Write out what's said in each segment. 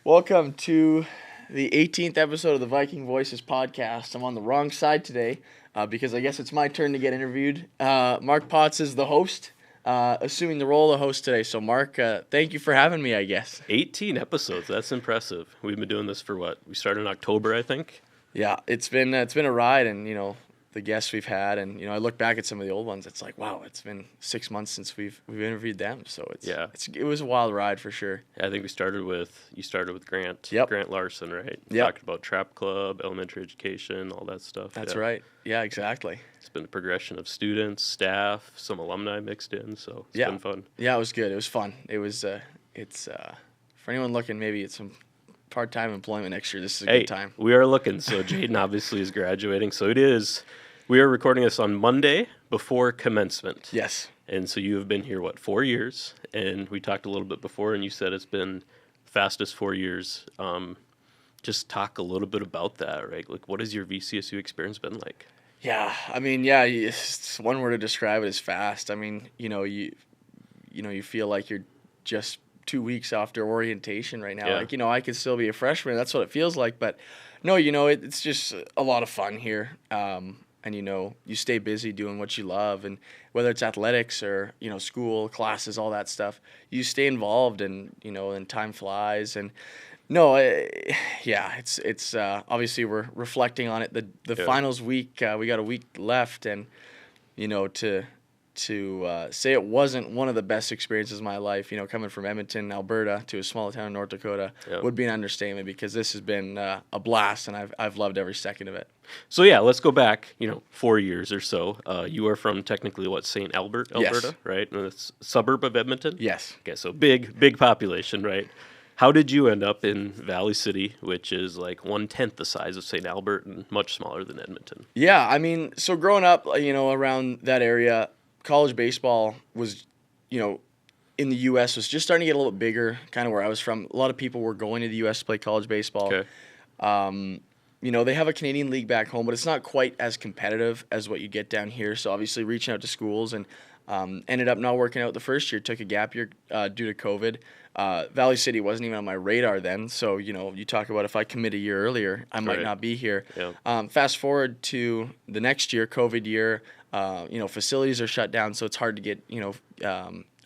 Welcome to the 18th episode of the Viking Voices podcast. I'm on the wrong side today because I guess it's my turn to get interviewed. Mark Potts is the host, assuming the role of host today. So, Mark, thank you for having me, I guess. 18 episodes. That's impressive. We've been doing this for what? We started in October, I think. Yeah, it's been a ride, and the guests we've had, and I look back at some of the old ones. It's like, wow, it's been 6 months since we've interviewed them. So it was a wild ride for sure. Yeah, I think you started with Grant. Yep. Grant Larson, right? Yep. Talked about Trap Club, elementary education, all that stuff. That's right. Yeah, exactly. It's been a progression of students, staff, some alumni mixed in. So it's been fun. Yeah, it was good. It was fun. It was. It's for anyone looking maybe at some part-time employment next year. This is a good time. We are looking. So Jaden obviously is graduating. So it is. We are recording this on Monday before commencement. Yes. And so you have been here, 4 years? And we talked a little bit before, and you said it's been fastest 4 years. Just talk a little bit about that, right? Like, what has your VCSU experience been like? Yeah, I mean, it's one word to describe it is fast. I mean, you feel like you're just 2 weeks after orientation right now. Yeah. Like, I could still be a freshman. That's what it feels like. But no, it's just a lot of fun here. And, you stay busy doing what you love. And whether it's athletics or, school, classes, all that stuff, you stay involved and, and time flies. And no, it's obviously we're reflecting on it. The finals week, we got a week left. And, to say it wasn't one of the best experiences of my life, coming from Edmonton, Alberta to a small town in North Dakota would be an understatement because this has been a blast and I've loved every second of it. So let's go back, 4 years or so. You are from technically St. Albert, Alberta, Yes. right? And it's a suburb of Edmonton? Yes. Okay, so big population, right? How did you end up in Valley City, which is like 1/10 the size of St. Albert and much smaller than Edmonton? Yeah, I mean, so growing up, around that area, college baseball was, in the U.S. was just starting to get a little bit bigger, kind of where I was from. A lot of people were going to the U.S. to play college baseball. Okay. They have a Canadian league back home, but it's not quite as competitive as what you get down here. So obviously reaching out to schools and ended up not working out the first year, took a gap year due to COVID. Valley City wasn't even on my radar then. So, you talk about if I commit a year earlier, I might not be here. Yeah. Fast forward to the next year, COVID year, facilities are shut down. So it's hard to get,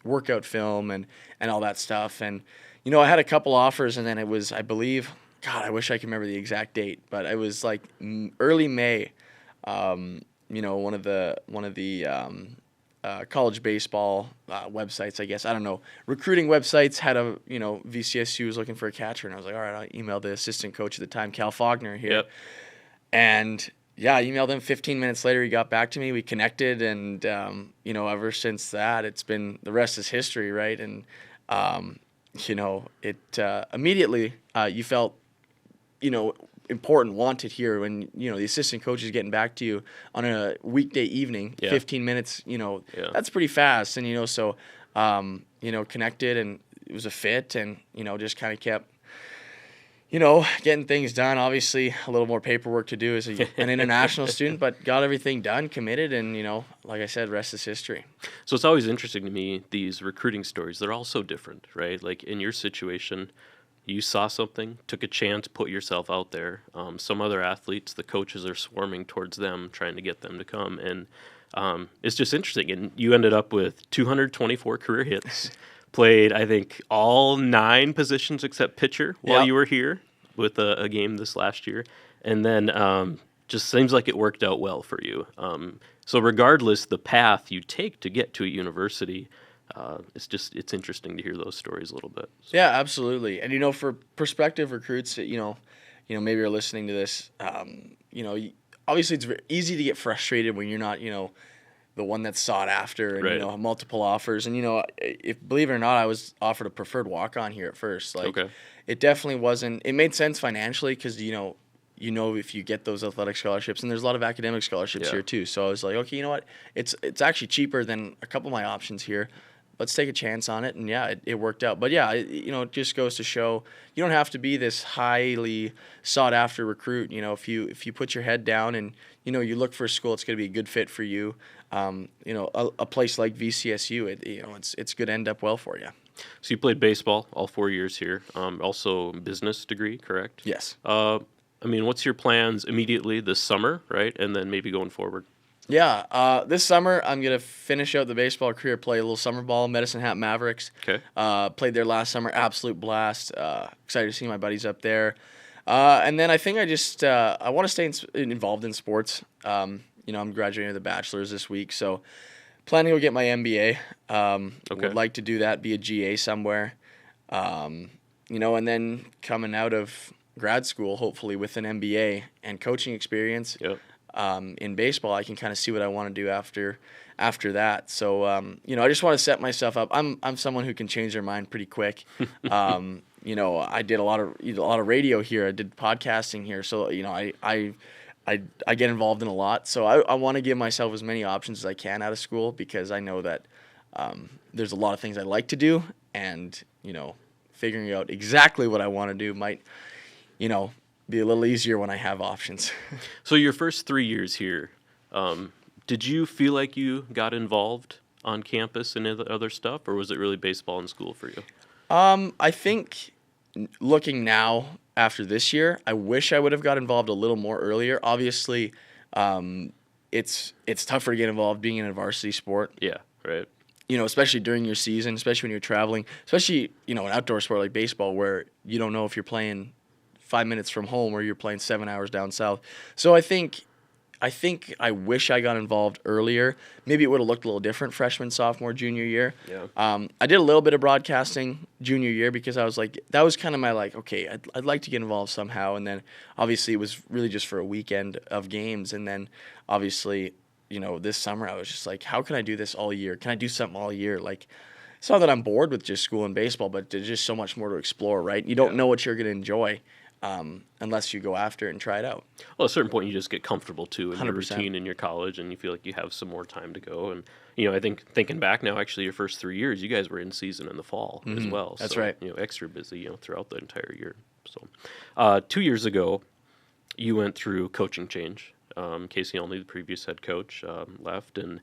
workout film and all that stuff. And, I had a couple offers and then it was, I believe, God, I wish I could remember the exact date, but it was like early May. One of the college baseball websites, I guess. I don't know. Recruiting websites had a, VCSU was looking for a catcher, and I was like, all right, I'll email the assistant coach at the time, Cal Faulkner here. Yep. And I emailed him 15 minutes later. He got back to me. We connected, and, ever since that, it's been, the rest is history, right? And, it immediately you felt, important, wanted here when, the assistant coach is getting back to you on a weekday evening, 15 minutes, that's pretty fast. And, so, connected and it was a fit and, just kind of kept, getting things done. Obviously a little more paperwork to do as an international student, but got everything done, committed. And, like I said, rest is history. So it's always interesting to me, these recruiting stories, they're all so different, right? Like in your situation, you saw something, took a chance, put yourself out there. Some other athletes, the coaches are swarming towards them, trying to get them to come. And it's just interesting. And you ended up with 224 career hits, played, I think, all 9 positions except pitcher while you were here with a game this last year. And then just seems like it worked out well for you. So regardless, the path you take to get to a university, it's interesting to hear those stories a little bit. So. Yeah, absolutely. And, for prospective recruits that, maybe are listening to this, obviously it's very easy to get frustrated when you're not, the one that's sought after and, Right. multiple offers. And, if believe it or not, I was offered a preferred walk-on here at first. Like, Okay. It definitely wasn't, it made sense financially because, if you get those athletic scholarships, and there's a lot of academic scholarships here too. So I was like, okay, you know what? It's actually cheaper than a couple of my options here. Let's take a chance on it. And it worked out. But it just goes to show you don't have to be this highly sought after recruit. If you put your head down and, you look for a school, it's going to be a good fit for you. A place like VCSU, it's going to end up well for you. So you played baseball all 4 years here. Also business degree, correct? Yes. I mean, what's your plans immediately this summer, right? And then maybe going forward? Yeah, this summer I'm gonna finish out the baseball career, play a little summer ball, Medicine Hat Mavericks. Okay. Played there last summer, absolute blast. Excited to see my buddies up there. And then I think I want to stay involved in sports. I'm graduating with a bachelor's this week, so planning to go get my MBA. Okay. Would like to do that, be a GA somewhere. And then coming out of grad school, hopefully with an MBA and coaching experience. Yep. In baseball, I can kind of see what I want to do after that. So, I just want to set myself up. I'm someone who can change their mind pretty quick. I did a lot of radio here. I did podcasting here. So, I get involved in a lot. So I want to give myself as many options as I can out of school because I know that there's a lot of things I like to do, and figuring out exactly what I want to do might, be a little easier when I have options. So your first 3 years here, did you feel like you got involved on campus and other stuff, or was it really baseball in school for you? I think looking now after this year, I wish I would have got involved a little more earlier. Obviously, it's tougher to get involved being in a varsity sport. Yeah, right. Especially during your season, especially when you're traveling, especially, an outdoor sport like baseball where you don't know if you're playing 5 minutes from home or you're playing 7 hours down south. So I think I wish I got involved earlier. Maybe it would have looked a little different freshman, sophomore, junior year. Yeah. I did a little bit of broadcasting junior year because I was like, that was kind of my okay, I'd like to get involved somehow. And then obviously it was really just for a weekend of games. And then obviously, this summer I was just like, how can I do this all year? Can I do something all year? Like, it's not that I'm bored with just school and baseball, but there's just so much more to explore, right? You don't know what you're going to enjoy. Unless you go after it and try it out. Well, at a certain point, you just get comfortable, too, in your 100%. routine in your college, and you feel like you have some more time to go. And, I think thinking back now, actually, your first 3 years, you guys were in season in the fall as well. That's so, right. Extra busy, throughout the entire year. So 2 years ago, you went through coaching change. Casey Olney, the previous head coach, left, and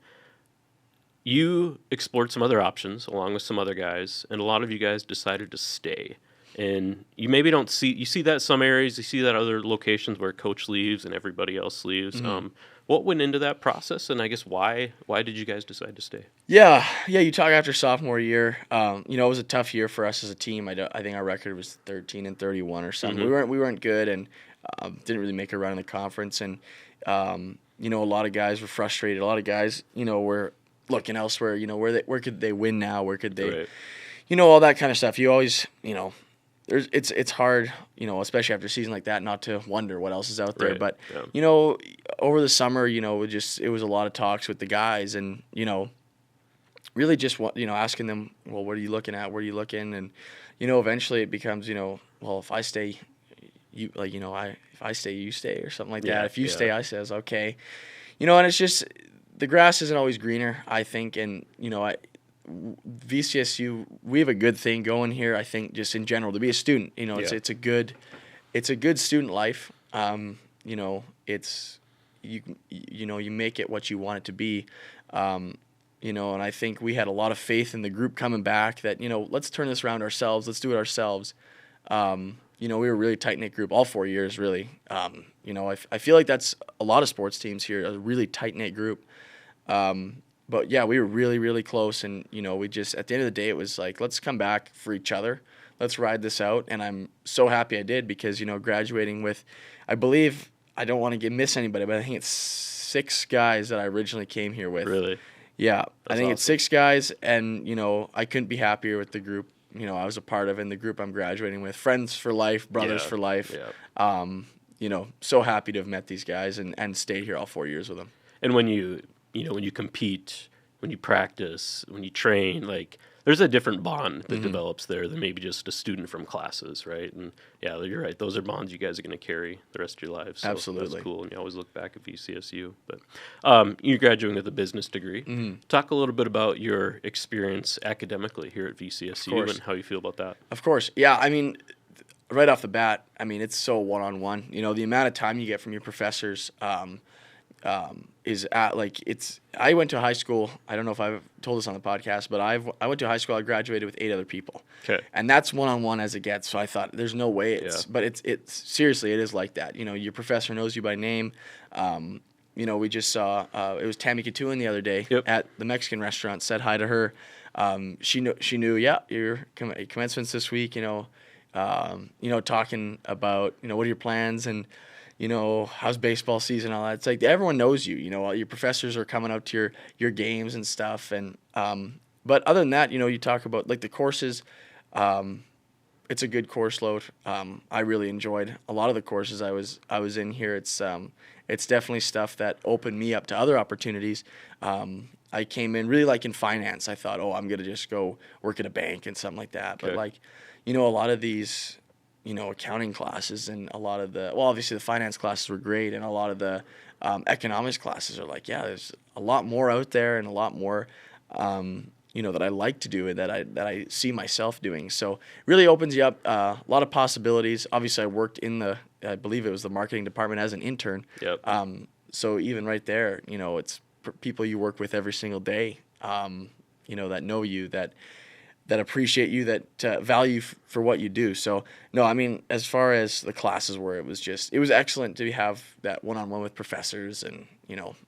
you explored some other options along with some other guys, and a lot of you guys decided to stay. And you maybe don't see that some areas, you see that other locations where coach leaves and everybody else leaves. What went into that process, and I guess why did you guys decide to stay? Yeah. You talk after sophomore year. It was a tough year for us as a team. I think our record was 13-31 or something. We weren't good, and didn't really make a run in the conference. And a lot of guys were frustrated. A lot of guys, were looking elsewhere. Where could they win now? Where could they, Right. All that kind of stuff. You always, it's hard, especially after a season like that, not to wonder what else is out there. Right, But yeah. over the summer, it was a lot of talks with the guys, and really just asking them, well, what are you looking at? Where are you looking? And eventually it becomes, well, if I stay, if I stay, you stay, or something like Yeah, that. If you yeah. stay, I says okay. And it's just the grass isn't always greener, I think, and VCSU, we have a good thing going here. I think just in general to be a student, it's a good student life. It's you make it what you want it to be. And I think we had a lot of faith in the group coming back that let's turn this around ourselves. Let's do it ourselves. We were a really tight knit group all 4 years, really. I feel like that's a lot of sports teams here, a really tight knit group. But yeah, we were really, really close, and we just at the end of the day, it was like, let's come back for each other, let's ride this out, and I'm so happy I did because graduating with, I believe, I don't want to miss anybody, but I think it's 6 guys that I originally came here with. Really? Yeah, That's I think awesome. it's 6 guys, and I couldn't be happier with the group. I was a part of, and the group I'm graduating with, friends for life, brothers Yeah, for life. yeah. So happy to have met these guys and stayed here all 4 years with them. And when you compete, when you practice, when you train, like there's a different bond that develops there than maybe just a student from classes, right? And yeah, you're right. Those are bonds you guys are going to carry the rest of your lives. So Absolutely. That's cool. And you always look back at VCSU. But you're graduating with a business degree. Talk a little bit about your experience academically here at VCSU and how you feel about that. Of course. Yeah, I mean, right off the bat, it's so one-on-one. The amount of time you get from your professors, is at like it's. I went to high school. I don't know if I've told this on the podcast, but I went to high school. I graduated with 8 other people. Okay. And that's one-on-one as it gets. So I thought there's no way it's. Yeah. But it's seriously it is like that. Your professor knows you by name. We just saw it was Tammy Katuan the other day at the Mexican restaurant. Said hi to her. She knew. Yeah, your commencement's this week. Talking about what are your plans and how's baseball season, all that. It's like everyone knows you. All your professors are coming out to your games and stuff. And but other than that, you talk about like the courses. It's a good course load. I really enjoyed a lot of the courses I was in here. It's definitely stuff that opened me up to other opportunities. I came in really like in finance. I thought, I'm gonna just go work at a bank and something like that. Okay. But a lot of these, accounting classes and a lot of obviously the finance classes were great, and a lot of the economics classes are like, there's a lot more out there and a lot more. That I like to do and that I see myself doing. So really opens you up a lot of possibilities. Obviously, I worked in I believe it was the marketing department as an intern. Yep. So even right there, it's people you work with every single day, that know you, that appreciate you, that value for what you do. So no, I mean, as far as the classes were, it was excellent to have that one-on-one with professors and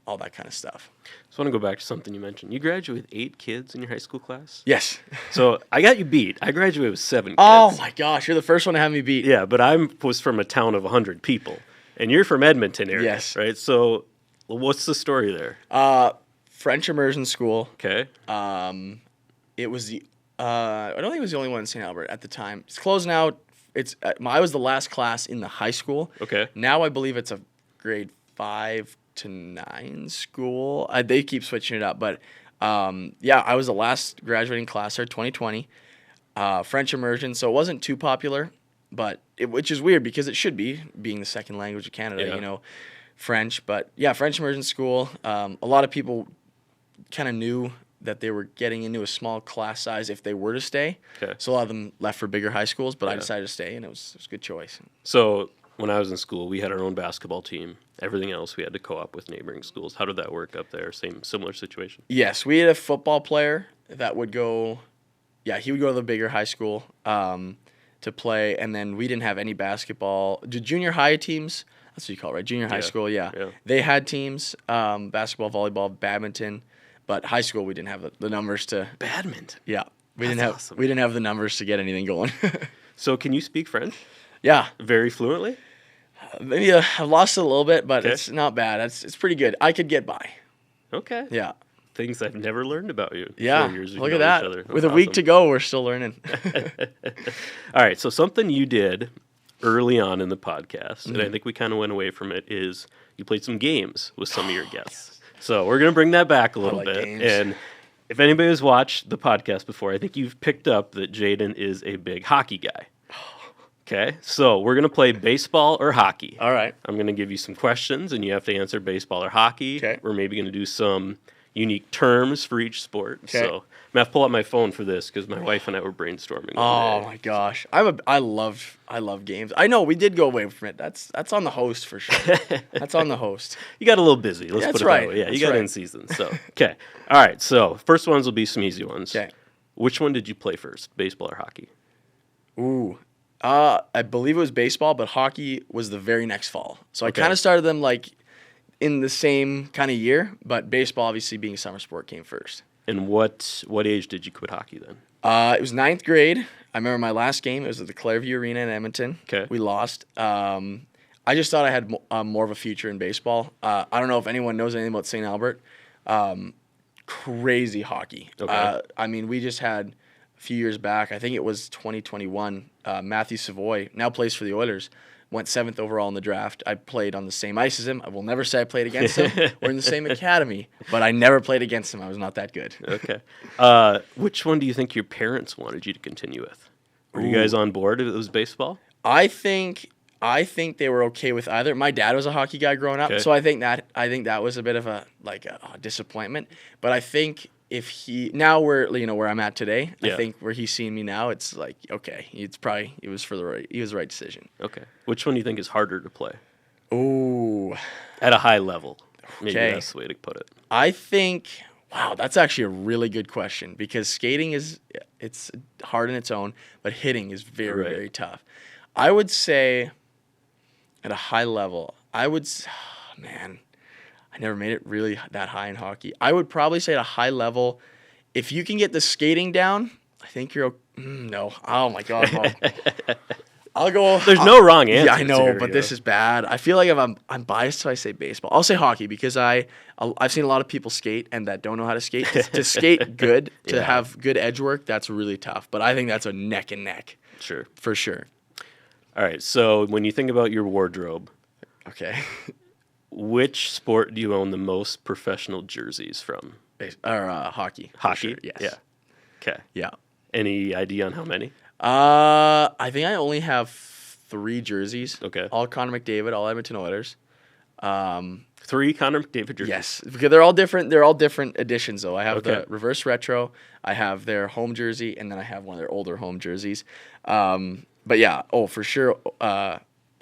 all that kind of stuff. So I want to go back to something you mentioned. You graduated with 8 kids in your high school class? Yes. So I got you beat. I graduated with 7 kids. Oh my gosh, you're the first one to have me beat. Yeah, but I was from a town of 100 people, and you're from Edmonton area, yes, right? So what's the story there? French immersion school. Okay. It was the I don't think it was the only one in St. Albert at the time. It's closed now. I was the last class in the high school. Okay. Now I believe it's a grade 5 to 9 school. They keep switching it up, but I was the last graduating class there, 2020. French immersion, so it wasn't too popular, but which is weird because it should be, being the second language of Canada, French. But yeah, French immersion school. A lot of people kind of knew that they were getting into a small class size if they were to stay. Okay. So a lot of them left for bigger high schools, but I decided to stay, and it was a good choice. So when I was in school, we had our own basketball team. Everything else we had to co-op with neighboring schools. How did that work up there? Similar situation? Yes, we had a football player that would go. Yeah, he would go to the bigger high school to play, and then we didn't have any basketball. The junior high teams, that's what you call it, right? Junior high school, yeah. They had teams, basketball, volleyball, badminton, but high school we didn't have the numbers to. Badminton? Yeah, we Awesome. didn't have the numbers to get anything going. So can you speak French? Yeah. Very fluently? Maybe I've lost it a little bit, but it's not bad. It's pretty good. I could get by. Okay. Yeah. Things I've never learned about you. Yeah, 4 years look at that. Each other. With a week to go, we're still learning. All right, so something you did early on in the podcast, and I think we kind of went away from it, is you played some games with some of your guests. So we're going to bring that back a little bit. Games. And if anybody has watched the podcast before, I think you've picked up that Jaden is a big hockey guy. Okay, so we're going to play baseball or hockey. All right. I'm going to give you some questions, and you have to answer baseball or hockey. Okay. We're maybe going to do some unique terms for each sport. Okay. So I'm going to have to pull out my phone for this because my wife and I were brainstorming. Oh my gosh, I love games. I know we did go away from it. That's on the host for sure. That's on the host. You got a little busy. Let's That's put it right. that way. Yeah, That's you got right. in season. So okay, all right. So first ones will be some easy ones. Okay. Which one did you play first, baseball or hockey? Ooh. I believe it was baseball, but hockey was the very next fall. So I kind of started them like in the same kind of year, but baseball, obviously being a summer sport, came first. And what age did you quit hockey then? It was 9th grade. I remember my last game. It was at the Clairview Arena in Edmonton. Okay. We lost. I just thought I had more of a future in baseball. I don't know if anyone knows anything about St. Albert. Crazy hockey. Okay. I mean, we just had a few years back, I think it was 2021, Matthew Savoy, now plays for the Oilers, went 7th overall in the draft. I played on the same ice as him. I will never say I played against him. We're in the same academy, but I never played against him. I was not that good. Okay. Which one do you think your parents wanted you to continue with? Were you guys on board if it was baseball? I think they were okay with either. My dad was a hockey guy growing up, Okay. so I think that was a bit of a disappointment. But I think if where I'm at today, Yeah. I think where he's seeing me now, it's like okay, it was the right decision. Okay. Which one do you think is harder to play Ooh, at a high level? Maybe Okay. that's the way to put it. I think, wow, that's actually a really good question because skating it's hard in its own, but hitting is very, Right. very tough. I would say at a high level, man, I never made it really that high in hockey. I would probably say at a high level, if you can get the skating down, I think you're, no. Oh my God. No. I'll go. There's no wrong answer. Yeah, I know, but this is bad. I feel like if I'm biased, so I say baseball. I'll say hockey because I've seen a lot of people skate and that don't know how to skate. To skate good, to have good edge work, that's really tough. But I think that's a neck and neck. Sure. For sure. All right. So when you think about your wardrobe, Okay. which sport do you own the most professional jerseys from? Hockey. For Hockey. sure, yes. Yeah. Okay. Yeah. Any idea on how many? I think I only have 3 jerseys. Okay. All Connor McDavid, all Edmonton Oilers. 3 Connor McDavid jerseys. Yes, because they're all different. They're all different editions, though. I have Okay. the reverse retro. I have their home jersey, and then I have one of their older home jerseys. But yeah, for sure,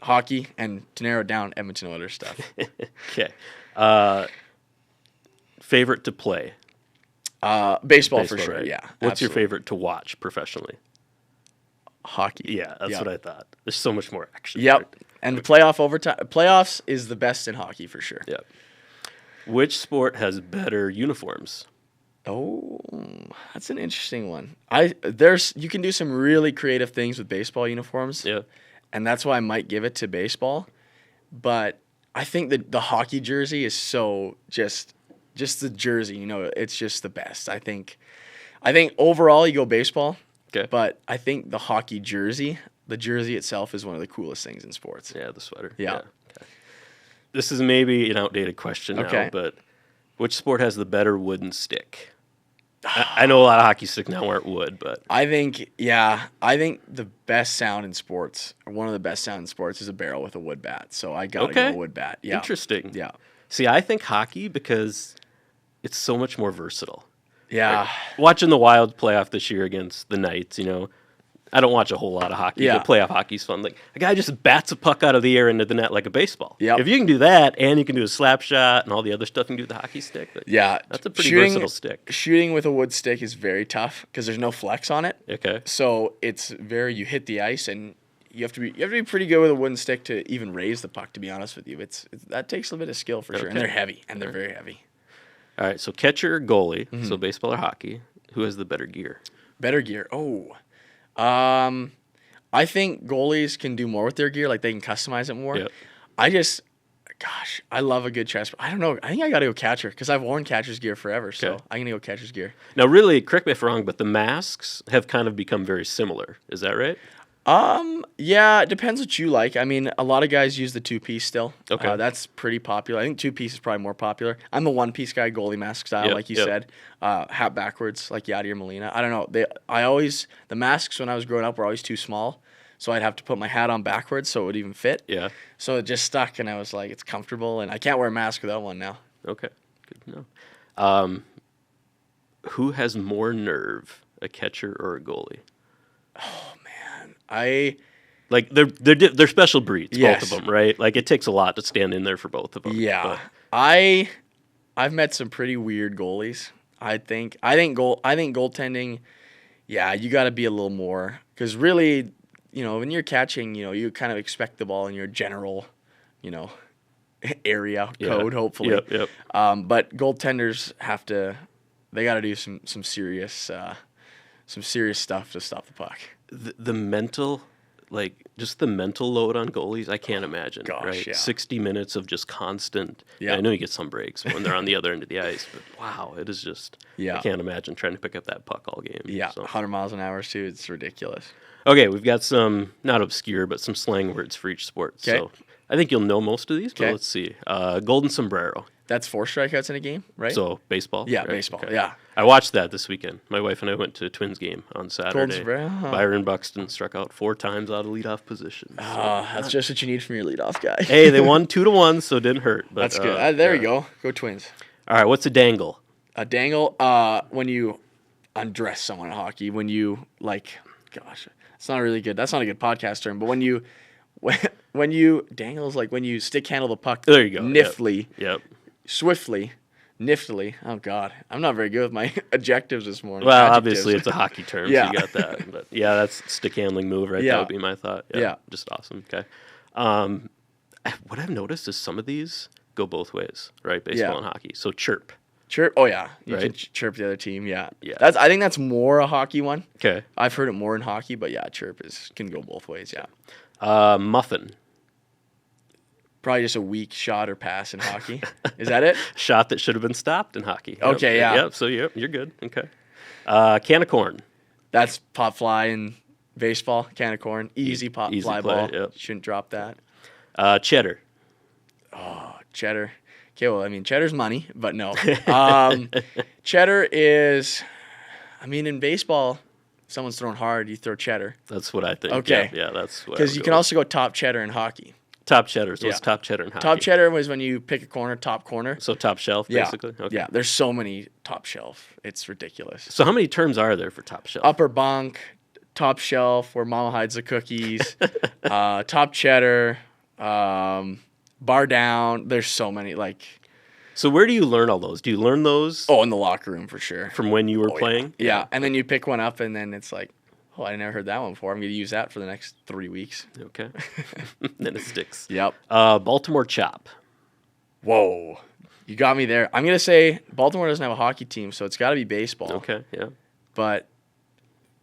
hockey, and to narrow it down, Edmonton Oilers stuff. Okay. Favorite to play? Baseball for sure. right? Yeah. What's your absolutely. favorite to watch professionally? Hockey. Yeah, that's Yep. what I thought. There's so much more action. Yep. right? And the playoffs is the best in hockey for sure. Yep. Which sport has better uniforms? Oh, that's an interesting one. You can do some really creative things with baseball uniforms. Yeah. And that's why I might give it to baseball. But I think that the hockey jersey is so just the jersey, it's just the best. I think overall you go baseball. Okay. But I think the hockey jersey, the jersey itself is one of the coolest things in sports. Yeah, the sweater. Yeah. Okay. This is maybe an outdated question now, Okay. but which sport has the better wooden stick? I know a lot of hockey sticks now aren't wood, but I think the best sound in sports, or one of the best sound in sports, is a barrel with a wood bat. So I gotta Okay. go wood bat. Yeah. interesting. Yeah. See, I think hockey because it's so much more versatile. Yeah. Watching the Wild playoff this year against the Knights, I don't watch a whole lot of hockey, Yeah. but playoff hockey's fun. Like, a guy just bats a puck out of the air into the net like a baseball. Yep. If you can do that, and you can do a slap shot and all the other stuff you can do with the hockey stick, Yeah. that's a pretty versatile stick. Shooting with a wood stick is very tough because there's no flex on it. Okay. So you hit the ice and you have to be pretty good with a wooden stick to even raise the puck, to be honest with you. That takes a bit of skill for sure. And Okay. they're heavy, and they're very heavy. All right, so catcher or goalie, Mm-hmm. so baseball or hockey, who has the better gear? Better gear. I think goalies can do more with their gear, like they can customize it more. Yep. I love a good chest. I don't know. I think I got to go catcher because I've worn catcher's gear forever. So Okay. I'm going to go catcher's gear. Now, really, correct me if I'm wrong, but the masks have kind of become very similar. Is that right? Yeah, it depends what you like. I mean, a lot of guys use the 2-piece still. Okay. That's pretty popular. I think 2-piece is probably more popular. I'm a 1-piece guy, goalie mask style, Yep, like you yep. said. Hat backwards, like Yadier Molina. I don't know. The masks when I was growing up were always too small. So I'd have to put my hat on backwards so it would even fit. Yeah. So it just stuck, and I was like, it's comfortable, and I can't wear a mask without one now. Okay. Good to know. Who has more nerve, a catcher or a goalie? Like they're special breeds, Yes. both of them, right? Like it takes a lot to stand in there for both of them. Yeah, but- I've met some pretty weird goalies. I think goaltending. Yeah, you got to be a little more because really, when you're catching, you kind of expect the ball in your general, area Yeah. code. Hopefully, Yep. but goaltenders they got to do some serious stuff to stop the puck. The mental, just the mental load on goalies, I can't imagine. Gosh, right? yeah. 60 minutes of just constant. Yeah. I know you get some breaks when they're on the other end of the ice, but wow, it is just. Yeah. I can't imagine trying to pick up that puck all game. Yeah, So. 100 miles an hour too. It's ridiculous. Okay, we've got some not obscure, but some slang words for each sport. Okay. So I think you'll know most of these, but Okay. let's see. Golden sombrero. That's 4 strikeouts in a game, right? So baseball. Yeah, right? baseball. Okay. Yeah. I watched that this weekend. My wife and I went to a Twins game on Saturday. sombrero, huh. Byron Buxton struck out 4 times out of leadoff position. So- That's just what you need from your leadoff guy. hey, they won 2-1, so it didn't hurt. But, That's good. There yeah. you go. Go Twins. All right, what's a dangle? A dangle, when you undress someone in hockey, when you it's not really good. That's not a good podcast term, but when you dangle is like when you stick handle the puck There you go. niftily Yep. swiftly, niftily. Oh God, I'm not very good with my adjectives this morning. Well, Adjectives. obviously it's a hockey term, Yeah. so you got that. But yeah, that's stick handling move, right? Yeah. That would be my thought. Yeah. Just awesome. Okay. What I've noticed is some of these go both ways, right? Baseball Yeah. and hockey. So chirp. Chirp. Oh yeah, you Right? can chirp the other team. Yeah. Yeah. I think that's more a hockey one. Okay. I've heard it more in hockey, but yeah, chirp can go both ways. Yeah. Muffin. Probably just a weak shot or pass in hockey. Is that it? Shot that should have been stopped in hockey. Okay, yeah. Yep. So you're good. Okay. Can of corn. That's pop fly in baseball. Can of corn. Easy pop Easy fly play, ball. yep. Shouldn't drop that. Cheddar. Cheddar. Okay, well, I mean, cheddar's money, but no. Cheddar is, I mean, in baseball, if someone's throwing hard, you throw cheddar. That's what I think. Okay. Yeah, that's what. Because you can also go top cheddar in hockey. top cheddar. So Yeah. it's top cheddar in hockey. Top cheddar was when you pick a corner, top corner. So top shelf, Yeah. basically. Okay. Yeah, there's so many top shelf. It's ridiculous. So how many terms are there for top shelf? Upper bunk, top shelf, where mama hides the cookies, top cheddar, bar down. There's so many. So where do you learn all those? Do you learn those In the locker room for sure. from when you were Oh, playing? Yeah, and then you pick one up, and then it's like, oh, I never heard that one before. I'm going to use that for the next 3 weeks. Okay. Then it sticks. Yep. Baltimore chop. Whoa. You got me there. I'm going to say Baltimore doesn't have a hockey team, so it's got to be baseball. Okay, yeah. But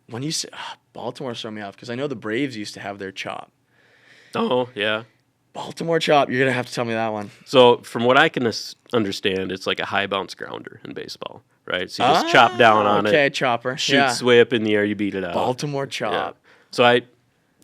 when you say Baltimore's throwing me off, because I know the Braves used to have their chop. Oh, yeah. Baltimore chop, you're going to have to tell me that one. So from what I can understand, it's like a high bounce grounder in baseball, right? So you just chop down on okay, it. chopper. Shoots way up in the air, you beat it out. Baltimore chop. Yeah. So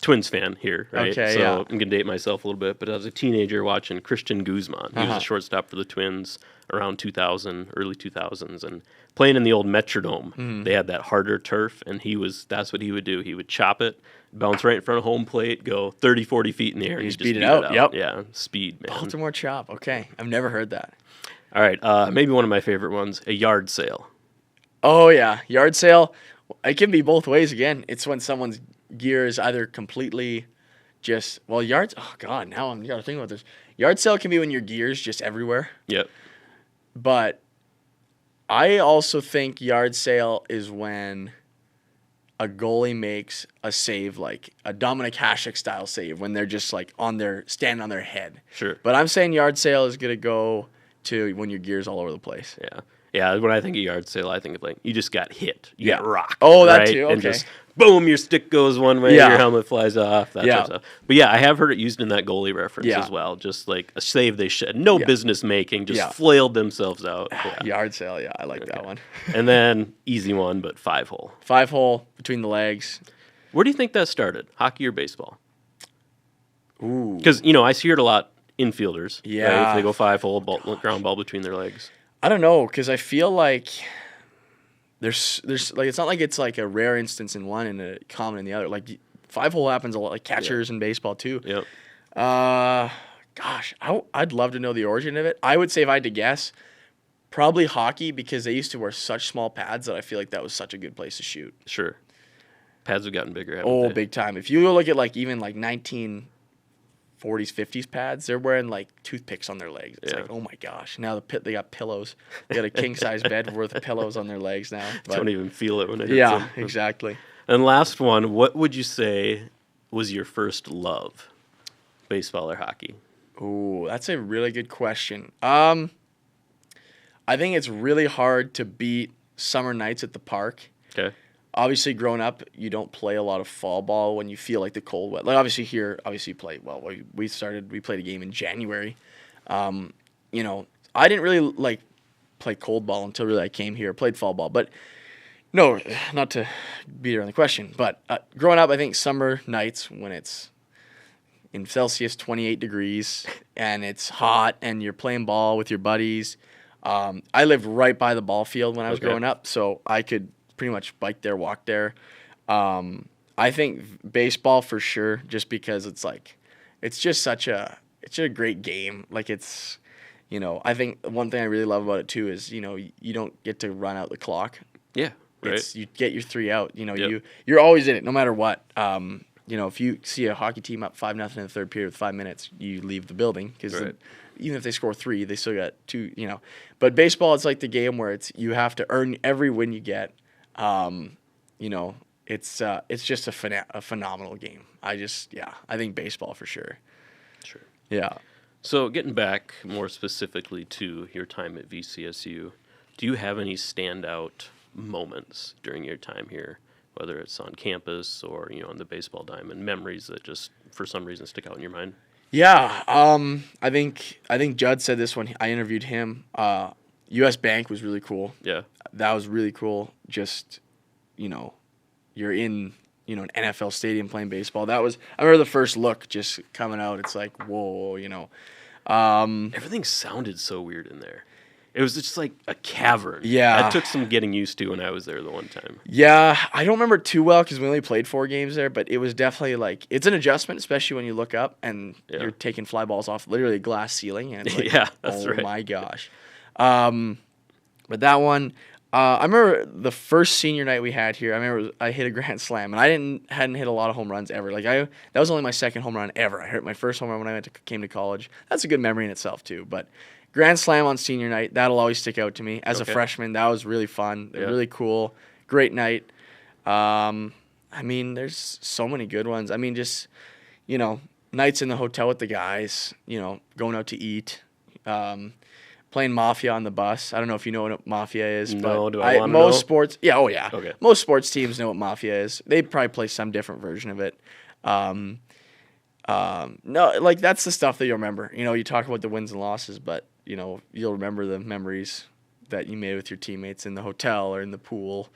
Twins fan here, right? Okay, so yeah. I'm gonna date myself a little bit, but I was a teenager watching Christian Guzman. He was a shortstop for the Twins around 2000, early 2000s, and playing in the old Metrodome. They had that harder turf, and that's what he would do. He would chop it, bounce right in front of home plate, go 30, 40 feet in the air, and just he'd just beat it out. Yep. Yeah, speed, man. Baltimore chop. Okay. I've never heard that. All right, maybe one of my favorite ones, a yard sale. Oh, yeah. Yard sale. It can be both ways again. It's when someone's gear is either completely yards. Oh, God. Now I'm got to think about this. Yard sale can be when your gear's just everywhere. Yep. But I also think yard sale is when a goalie makes a save, like a Dominic Hasek style save, when they're just like standing on their head. Sure. But I'm saying yard sale is going to go to when your gear's all over the place. Yeah. Yeah, when I think of yard sale, I think of like you just got hit. You got rocked. Oh, that right? too. Okay. And just boom, your stick goes one way, Yeah. your helmet flies off, that type of stuff. But yeah, I have heard it used in that goalie reference Yeah. as well. Just like a save they should. No business making, just Yeah. flailed themselves out. Yeah. Yard sale, yeah, I like that one. And then easy one, but 5-hole. 5-hole between the legs. Where do you think that started? Hockey or baseball? Ooh. Because, I see it a lot infielders. Right? Yeah. If they go 5-hole, ground ball between their legs. I don't know, because I feel like there's like it's not like it's like a rare instance in one and a common in the other. Like 5-hole happens a lot, like catchers in baseball too. Yep. Gosh, I'd love to know the origin of it. I would say if I had to guess, probably hockey, because they used to wear such small pads that I feel like that was such a good place to shoot. Sure. Pads have gotten bigger, haven't Oh, they? big time. If you look at like even like 1940s, 50s pads, they're wearing like toothpicks on their legs. It's like, oh my gosh. Now they got pillows. They got a king size bed worth of pillows on their legs now. But, Don't even feel it when it hits yeah, them. exactly. And last one, what would you say was your first love? Baseball or hockey? Ooh, that's a really good question. I think it's really hard to beat summer nights at the park. Okay. Obviously, growing up, you don't play a lot of fall ball when you feel like the cold weather. Like obviously you play. Well, we played a game in January. I didn't really like play cold ball until really I came here. Played fall ball, but no, not to beat around the question. But growing up, I think summer nights when it's in Celsius 28 degrees and it's hot and you're playing ball with your buddies. I lived right by the ball field when I was growing up, so I could pretty much bike there, walk there. I think baseball for sure, just because it's just such a great game. Like I think one thing I really love about it too is, you don't get to run out the clock. Yeah. Right. You get your 3 out. Yep. You're always in it no matter what. if you see a hockey team up 5-0 in the third period with 5 minutes, you leave the building because Right. even if they score 3, they still got 2. But baseball, it's like the game where you have to earn every win you get. It's just a phenomenal game. I think baseball for sure. Sure. Yeah. So getting back more specifically to your time at VCSU, do you have any standout moments during your time here, whether it's on campus or on the baseball diamond, memories that just for some reason stick out in your mind? Yeah. I think Judd said this when I interviewed him. U.S. Bank was really cool. Yeah. That was really cool. Just you're in an NFL stadium playing baseball. I remember the first look just coming out. It's like, whoa. Everything sounded so weird in there. It was just like a cavern. Yeah. That took some getting used to when I was there the one time. Yeah, I don't remember too well because we only played 4 games there, but it was definitely like, it's an adjustment, especially when you look up and you're taking fly balls off literally a glass ceiling. And it's like, yeah, that's right. Oh my gosh. But that one, I remember the first senior night we had here. I remember I hit a grand slam, and I hadn't hit a lot of home runs ever. That was only my second home run ever. I hit my first home run when I came to college. That's a good memory in itself too. But grand slam on senior night, that'll always stick out to me. As a freshman, that was really fun, really cool, great night. There's so many good ones. Just nights in the hotel with the guys. Going out to eat. Playing Mafia on the bus. I don't know if you know what Mafia is. No, but do I want to know? Most sports, yeah, oh yeah. Okay. Most sports teams know what Mafia is. They probably play some different version of it. No, like that's the stuff that you'll remember. You talk about the wins and losses, but you'll remember the memories that you made with your teammates in the hotel or in the pool,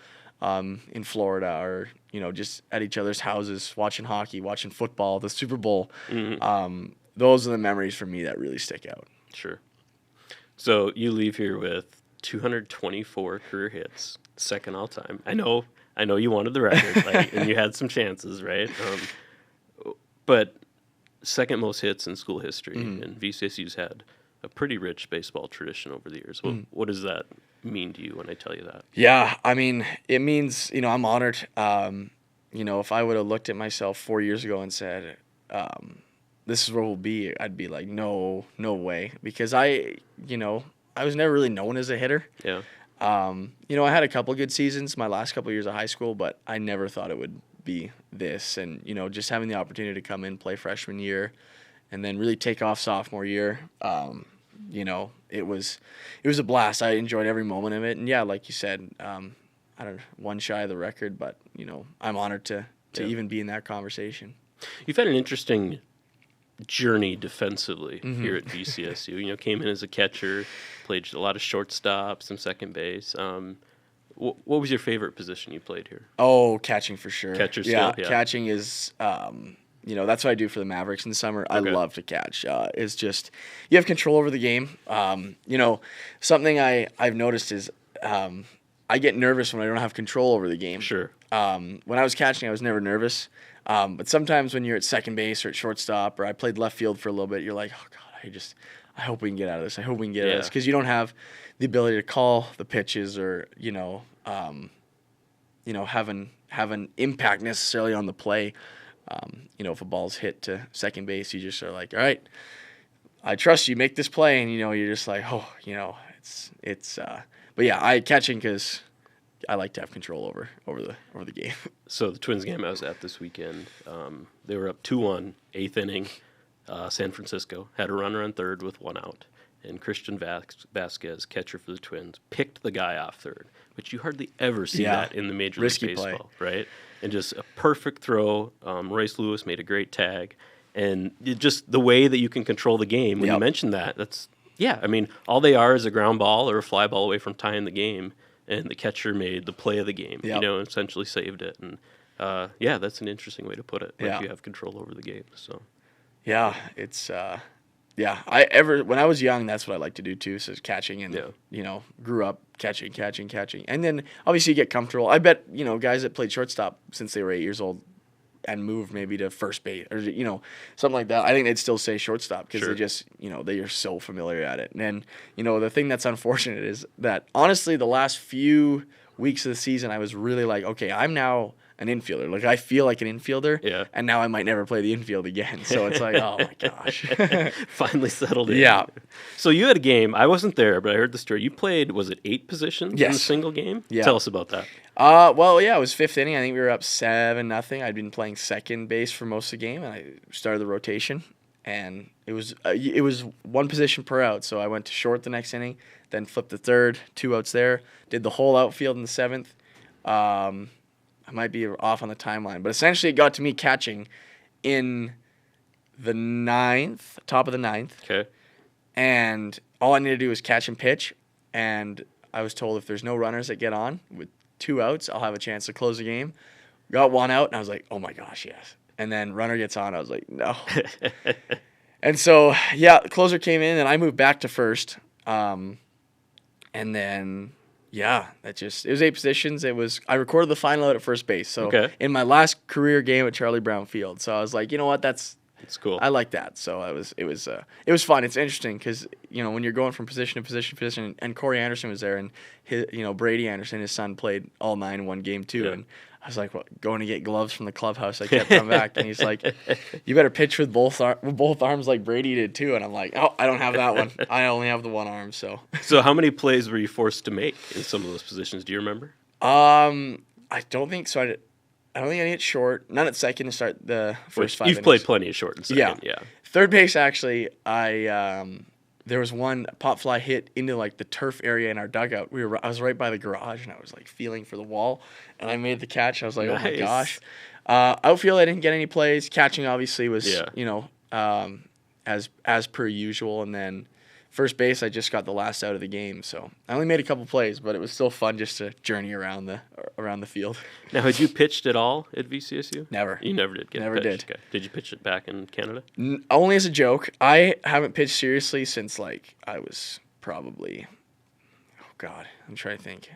in Florida, or just at each other's houses, watching hockey, watching football, the Super Bowl. Mm-hmm. Those are the memories for me that really stick out. Sure. So you leave here with 224 career hits, second all time. I know you wanted the record, and you had some chances, right? But second most hits in school history, and VCSU's had a pretty rich baseball tradition over the years. What does that mean to you when I tell you that? Yeah, it means, I'm honored. If I would have looked at myself 4 years ago and said, this is where we'll be, I'd be like, no way. Because I was never really known as a hitter. Yeah. I had a couple good seasons my last couple of years of high school, but I never thought it would be this. And, just having the opportunity to come in, play freshman year, and then really take off sophomore year, it was a blast. I enjoyed every moment of it. And yeah, like you said, I don't know, one shy of the record, but, I'm honored to even be in that conversation. You've had an interesting journey defensively here at VCSU. Came in as a catcher, played a lot of shortstop, some second base. What was your favorite position you played here? Oh, catching for sure. Catcher still, yeah. Catching is, that's what I do for the Mavericks in the summer. I love to catch. It's just, you have control over the game. Something I've noticed is I get nervous when I don't have control over the game. Sure. When I was catching, I was never nervous. But sometimes when you're at second base or at shortstop, or I played left field for a little bit, you're like, oh God, I hope we can get out of this. I hope we can get out of this, because you don't have the ability to call the pitches or have an impact necessarily on the play. If a ball's hit to second base, you just are like, all right, I trust you, make this play, and you're just like, oh, it's. But yeah, I catching because I like to have control over the game. So the Twins game I was at this weekend, they were up 2-1, eighth inning. San Francisco had a runner on third with one out, and Christian Vasquez, catcher for the Twins, picked the guy off third, which you hardly ever see that in the Major League Baseball, right? And just a perfect throw. Royce Lewis made a great tag, and just the way that you can control the game. When you mentioned that's all they are is a ground ball or a fly ball away from tying the game. And the catcher made the play of the game, essentially saved it. And, that's an interesting way to put it. Like you have control over the game. So, yeah, it's, when I was young, that's what I liked to do too. So catching and, grew up catching. And then obviously you get comfortable. I bet, guys that played shortstop since they were 8 years old and moved maybe to first base or, something like that, I think they'd still say shortstop because they just, they are so familiar at it. And, the thing that's unfortunate is that honestly the last few weeks of the season I was really like, okay, I'm now an infielder. Like, I feel like an infielder, Yeah. and now I might never play the infield again. So it's like, oh my gosh. Finally settled in. Yeah. So you had a game. I wasn't there, but I heard the story. You played, was it 8 positions in a Yes. single game? Yeah. Tell us about that. Well, yeah, it was 5th inning. I think we were up 7-0. I'd been playing second base for most of the game, and I started the rotation. And it was one position per out. So I went to short the next inning, then flipped the third, 2 outs there. Did the whole outfield in the 7th. I might be off on the timeline, but essentially it got to me catching in the 9th, top of the 9th. Okay. And all I needed to do was catch and pitch. And I was told if there's no runners that get on with 2 outs, I'll have a chance to close the game. Got 1 out, and I was like, oh my gosh, yes. And then runner gets on, I was like, no. And so, yeah, the closer came in, and I moved back to first. And then, yeah, it was 8 positions. I recorded the final out at first base. So in my last career game at Charlie Brown Field. So I was like, you know what, that's cool. I like that. So it was fun. It's interesting because, when you're going from position to position, and Corey Anderson was there, and Brady Anderson, his son, played all 9 in one game too. Yeah. And I was like, going to get gloves from the clubhouse. I kept coming back, and he's like, you better pitch with both arms like Brady did too. And I'm like, oh, I don't have that one. I only have the one arm. So how many plays were you forced to make in some of those positions? Do you remember? I don't think so. I don't think I hit short. None at second to start the first 5 innings. You've played plenty of short and second. Yeah. Third base, actually, there was one pop fly hit into like the turf area in our dugout. I was right by the garage, and I was like feeling for the wall, and I made the catch. I was like, nice. Oh my gosh. Outfield, I didn't get any plays. Catching obviously was as per usual, and then first base, I just got the last out of the game, so I only made a couple plays, but it was still fun just to journey around the field. Now, had you pitched at all at VCSU? Never. You never did. Never did. Okay. Did you pitch it back in Canada? Only as a joke. I haven't pitched seriously since I was probably, I'm trying to think,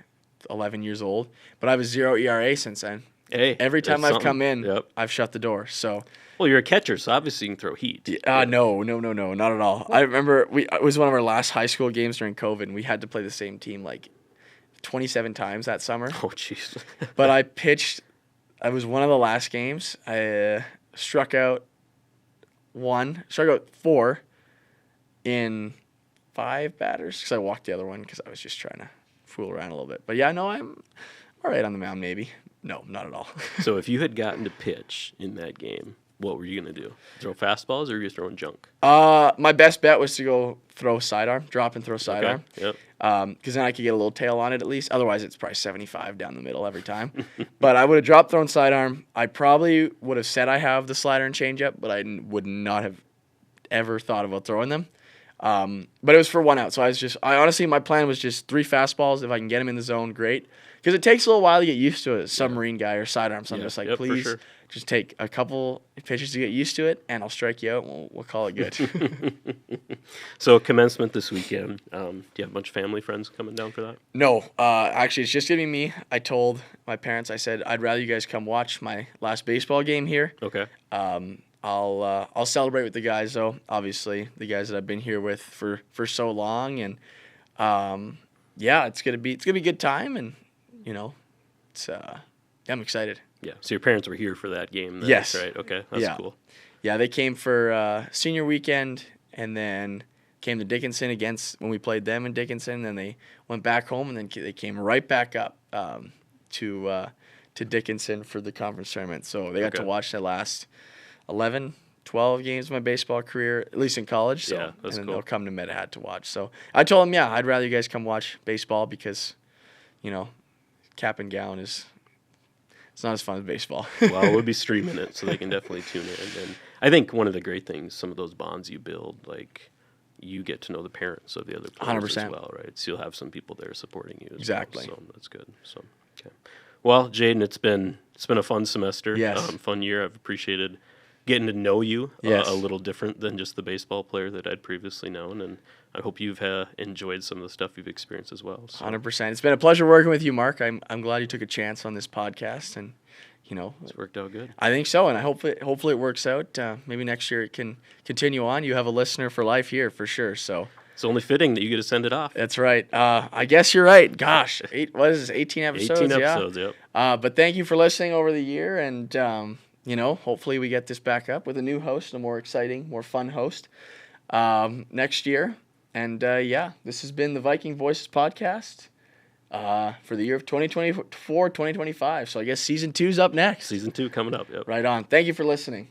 11 years old. But I have a 0 ERA since then. Hey, every time I've come in, I've shut the door. So. Well, you're a catcher, so obviously you can throw heat. No, not at all. I remember it was one of our last high school games during COVID, and we had to play the same team 27 times that summer. Oh, jeez. But I pitched. It was one of the last games. I struck out 4 in 5 batters because I walked the other one because I was just trying to fool around a little bit. But yeah, no, I'm all right on the mound maybe. No, not at all. So if you had gotten to pitch in that game, what were you going to do? Throw fastballs, or were you throwing junk? My best bet was to go throw sidearm, drop and throw sidearm. Yep. Because then I could get a little tail on it at least. Otherwise, it's probably 75 down the middle every time. But I would have dropped, thrown sidearm. I probably would have said I have the slider and changeup, but I would not have ever thought about throwing them. But it was for 1 out. So I honestly, my plan was just 3 fastballs. If I can get them in the zone, great. Because it takes a little while to get used to a submarine guy or sidearm. So I'm just like, please just take a couple pitches to get used to it, and I'll strike you out, and we'll call it good. So commencement this weekend. Do you have a bunch of family friends coming down for that? No. Actually, it's just going to be me. I told my parents, I said, I'd rather you guys come watch my last baseball game here. Okay. I'll celebrate with the guys, though. Obviously, the guys that I've been here with for so long, and it's gonna be a good time, and I'm excited. Yeah. So your parents were here for that game then, yes. Right? Okay. That's cool. Yeah, they came for senior weekend, and then came to Dickinson when we played them in Dickinson. Then they went back home, and then they came right back up to Dickinson for the conference tournament. So they got to watch the last 11, 12 games of my baseball career, at least in college. So, yeah, that's and then cool. they'll come to Medhat to watch. So I told them, I'd rather you guys come watch baseball because, cap and gown it's not as fun as baseball. Well, we'll be streaming it, so they can definitely tune in. And I think one of the great things, some of those bonds you build, you get to know the parents of the other players 100%. as well, right? So you'll have some people there supporting you as exactly. well. So that's good. So, okay. Well, Jaden, it's been a fun semester. Yes. Fun year. I've appreciated getting to know you yes. a little different than just the baseball player that I'd previously known, and I hope you've enjoyed some of the stuff you've experienced as well. So. 100%. It's been a pleasure working with you, Mark. I'm glad you took a chance on this podcast, and it's worked out good. I think so, and hopefully it works out. Maybe next year it can continue on. You have a listener for life here for sure. So It's only fitting that you get to send it off. That's right. I guess you're right. Gosh, 18 episodes? 18 episodes, yep. But thank you for listening over the year, and hopefully we get this back up with a new host, a more exciting, more fun host next year. And this has been the Viking Voices podcast for the year of 2024, 2025. So I guess season 2's up next. Season 2 coming up, yep. Right on. Thank you for listening.